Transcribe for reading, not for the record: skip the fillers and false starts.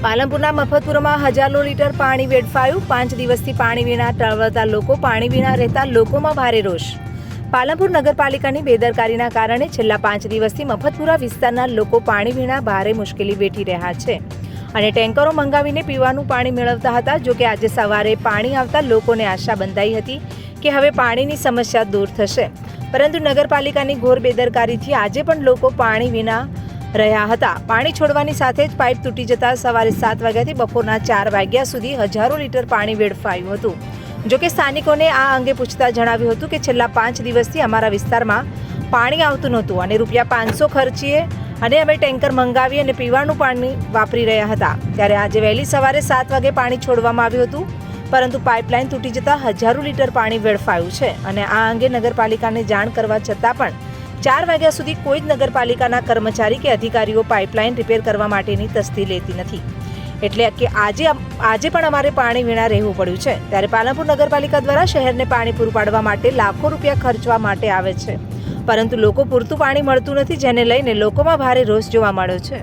પાલનપુરના મફતપુરમાં હજારો લીટર પાણી વેડફાયું। 5 દિવસથી પાણી વિના ટળવળતા લોકો, પાણી વિના રહેતા લોકોમાં ભારે રોષ। પાલનપુર નગરપાલિકાની બેદરકારીના કારણે છેલ્લા 5 દિવસથી મફતપુરા વિસ્તારના લોકો પાણી વિના ભારે મુશ્કેલી વેઠી રહ્યા છે અને ટેન્કરો મંગાવીને પીવાનું પાણી મેળવતા હતા। જો કે આજે સવારે પાણી આવતા લોકોને આશા બંધાઈ હતી કે હવે પાણીની સમસ્યા દૂર થશે, પરંતુ નગરપાલિકાની ઘોર બેદરકારીથી આજે પણ લોકો પાણી વિના રહ્યા હતા। પાણી છોડવાની સાથે જ પાઇપ તૂટી જતા સવારે 7 વાગ્યાથી બપોરના 4 વાગ્યા સુધી હજારો લીટર પાણી વેડફાયું હતું। જો કે સ્થાનિકોને આ અંગે પૂછતા જણાવ્યું હતું કે છેલ્લા 5 દિવસથી અમારા વિસ્તારમાં પાણી આવતું નહોતું અને ₹500 ખર્ચીએ અને અમે ટેન્કર મંગાવી અને પીવાનું પાણી વાપરી રહ્યા હતા। ત્યારે આજે વહેલી સવારે 7 વાગે પાણી છોડવામાં આવ્યું હતું, પરંતુ પાઇપલાઇન તૂટી જતાં હજારો લીટર પાણી વેડફાયું છે અને આ અંગે નગરપાલિકાને જાણ કરવા છતાં પણ 4 વાગ્યા સુધી કોઈ જ નગરપાલિકાના કર્મચારી કે અધિકારીઓ પાઇપલાઇન રિપેર કરવા માટેની તસ્દી લેતી નથી, એટલે કે આજે પણ અમારે પાણી વિના રહેવું પડ્યું છે। ત્યારે પાલનપુર નગરપાલિકા દ્વારા શહેરને પાણી પૂરું પાડવા માટે લાખો રૂપિયા ખર્ચવા માટે આવે છે, પરંતુ લોકો પૂરતું પાણી મળતું નથી, જેને લઈને લોકોમાં ભારે રોષ જોવા મળ્યો છે।